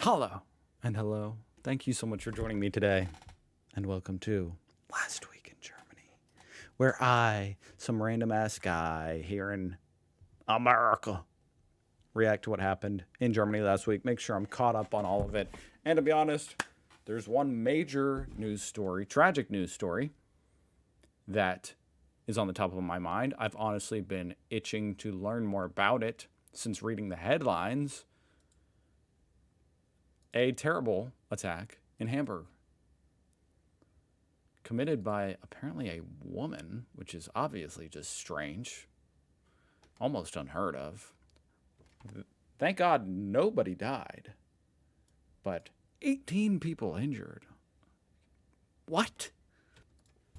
Hello and hello. Thank you so much for joining me today. And welcome to Last Week in Germany, where I, some random ass guy here in America, react to what happened in Germany last week. Make sure I'm caught up on all of it. And to be honest, there's one major news story, tragic news story, that is on the top of my mind. I've honestly been itching to learn more about it since reading the headlines. A terrible attack in Hamburg, committed by apparently a woman, which is obviously just strange, almost unheard of. Thank God nobody died, but 18 people injured. What?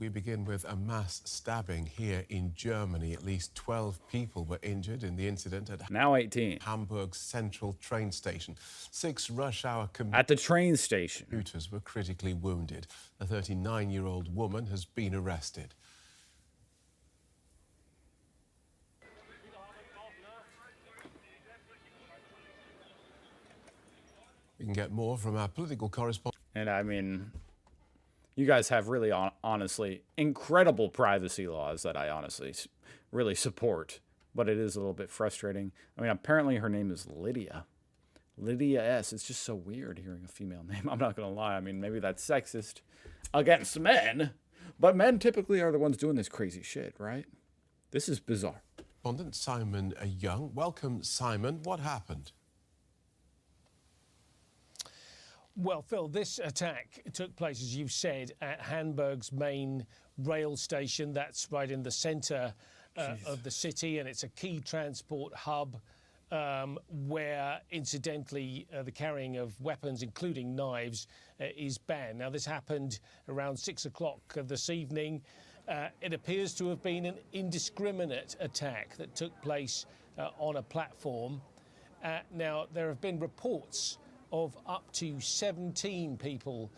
We begin with a mass stabbing here in Germany. At least 12 people were injured in the incident at Now 18. Hamburg's central train station. 6 rush-hour At the train station. commuters were critically wounded. A 39-year-old woman has been arrested. We can get more from our political correspondent. And I mean, you guys have really, honestly, incredible privacy laws that I honestly really support. But it is a little bit frustrating. I mean, apparently her name is Lydia. Lydia S. It's just so weird hearing a female name. I'm not going to lie. I mean, maybe that's sexist against men. But men typically are the ones doing this crazy shit, right? This is bizarre. Correspondent Simon Young. Welcome, Simon. What happened? Well, Phil, this attack took place, as you've said, at Hamburg's main rail station. That's right in the centre of the city, and it's a key transport hub where, incidentally, the carrying of weapons, including knives, is banned. Now, this happened around 6 o'clock this evening. It appears to have been an indiscriminate attack that took place on a platform. Now, there have been reports of up to 17 people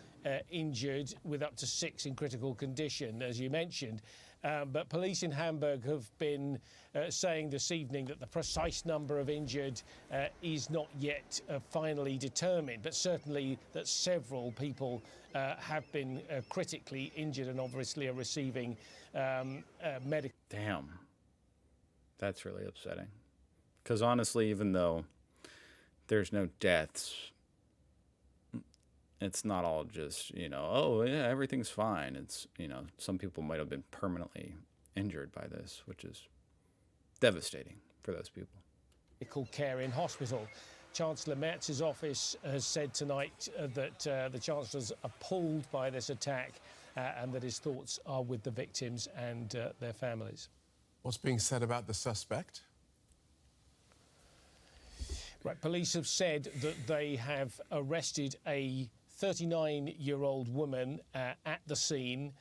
injured, with up to 6 in critical condition, as you mentioned. But police in Hamburg have been saying this evening that the precise number of injured is not yet finally determined, but certainly that several people have been critically injured and obviously are receiving medical. Damn. That's really upsetting. Because honestly, even though there's no deaths, it's not all just, oh, yeah, everything's fine. It's, some people might have been permanently injured by this, which is devastating for those people. Medical care in hospital. Chancellor Merz's office has said tonight that the Chancellor's appalled by this attack and that his thoughts are with the victims and their families. What's being said about the suspect? Right, police have said that they have arrested a 39-year-old woman at the scene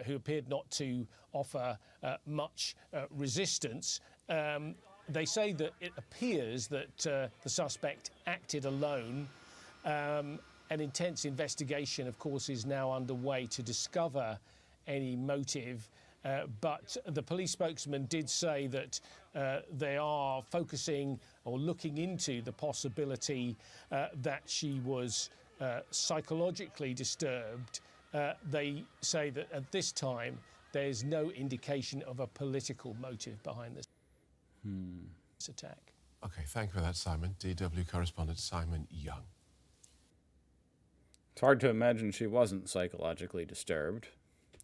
who appeared not to offer much resistance. They say that it appears that the suspect acted alone. An intense investigation, of course, is now underway to discover any motive. But the police spokesman did say that they are focusing or looking into the possibility that she was psychologically disturbed. They say that at this time there's no indication of a political motive behind this attack. OK, thank you for that, Simon. DW correspondent Simon Young. It's hard to imagine she wasn't psychologically disturbed.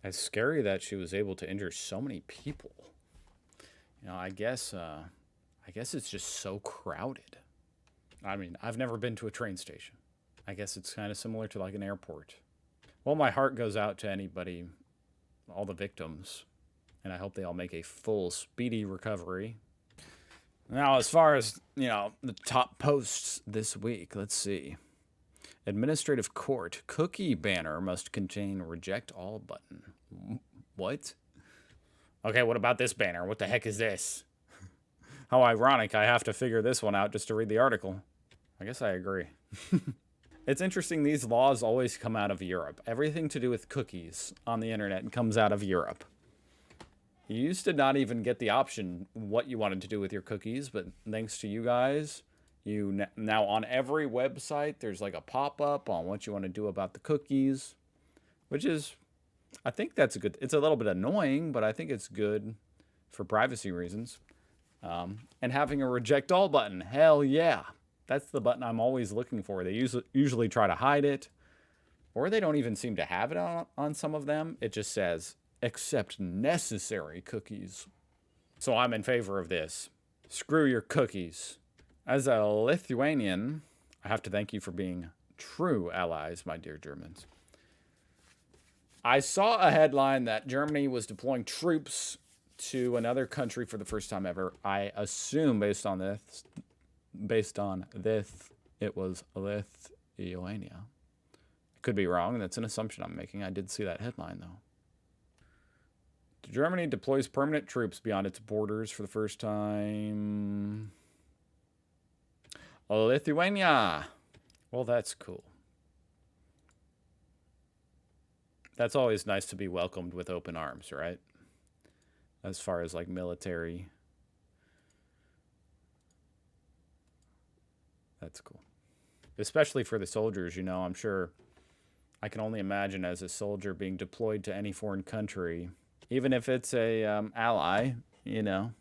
It's scary that she was able to injure so many people. I guess it's just so crowded. I mean, I've never been to a train station. I guess it's kind of similar to like an airport. Well, my heart goes out to anybody, all the victims, and I hope they all make a full, speedy recovery. Now, as far as, the top posts this week, let's see. Administrative Court, cookie banner must contain reject all button. What? Okay, what about this banner? What the heck is this? How ironic, I have to figure this one out just to read the article. I guess I agree. It's interesting, these laws always come out of Europe. Everything to do with cookies on the internet comes out of Europe. You used to not even get the option what you wanted to do with your cookies, but thanks to you guys, Now on every website, there's like a pop-up on what you want to do about the cookies, which is, I think that's a good, it's a little bit annoying, but I think it's good for privacy reasons. And having a reject all button, hell yeah. That's the button I'm always looking for. They usually try to hide it, or they don't even seem to have it on some of them. It just says, accept necessary cookies. So I'm in favor of this. Screw your cookies. As a Lithuanian, I have to thank you for being true allies, my dear Germans. I saw a headline that Germany was deploying troops to another country for the first time ever. I assume based on this, it was Lithuania. Could be wrong. That's an assumption I'm making. I did see that headline, though. Germany deploys permanent troops beyond its borders for the first time. Lithuania. Well, that's cool. That's always nice to be welcomed with open arms, right? As far as like military. That's cool. Especially for the soldiers, you know, I'm sure I can only imagine as a soldier being deployed to any foreign country, even if it's a ally, you know,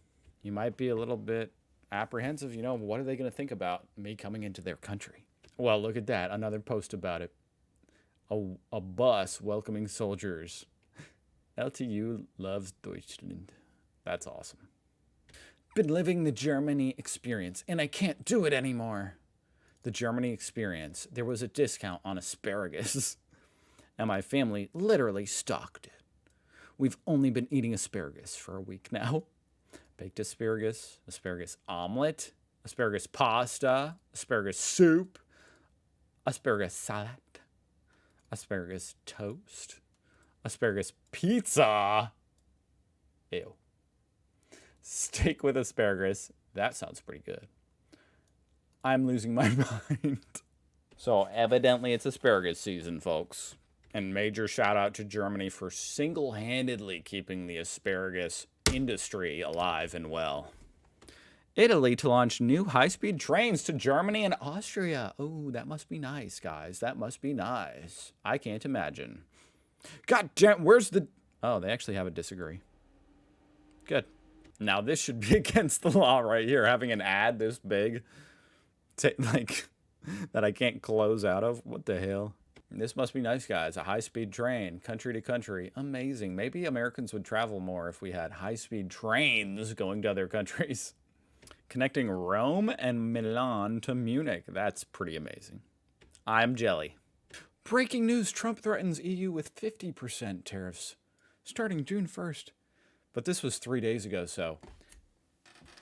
you might be a little bit apprehensive, you know, what are they going to think about me coming into their country? Well, look at that. Another post about it. A bus welcoming soldiers. LTU loves Deutschland. That's awesome. Been living the Germany experience, and I can't do it anymore. The Germany experience. There was a discount on asparagus, and my family literally stocked it. We've only been eating asparagus for a week now. Baked asparagus, asparagus omelet, asparagus pasta, asparagus soup, asparagus salad, asparagus toast, asparagus pizza. Ew. Steak with asparagus. That sounds pretty good. I'm losing my mind. So evidently it's asparagus season, folks. And major shout out to Germany for single-handedly keeping the asparagus industry alive and well. Italy to launch new high-speed trains to Germany and Austria. Oh, that must be nice, guys. That must be nice. I can't imagine. God damn, where's the... Oh, they actually have a disagree. Good. Now, this should be against the law right here, having an ad this big, like, that I can't close out of. What the hell? This must be nice, guys. A high-speed train, country to country. Amazing. Maybe Americans would travel more if we had high-speed trains going to other countries. Connecting Rome and Milan to Munich. That's pretty amazing. I'm jelly. Breaking news. Trump threatens EU with 50% tariffs starting June 1st. But this was 3 days ago, so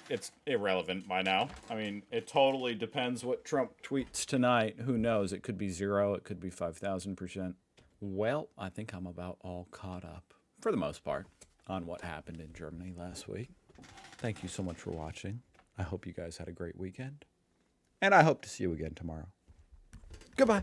it's irrelevant by now. I mean, it totally depends what Trump tweets tonight. Who knows? It could be 0. It could be 5,000%. Well, I think I'm about all caught up, for the most part, on what happened in Germany last week. Thank you so much for watching. I hope you guys had a great weekend. And I hope to see you again tomorrow. Goodbye.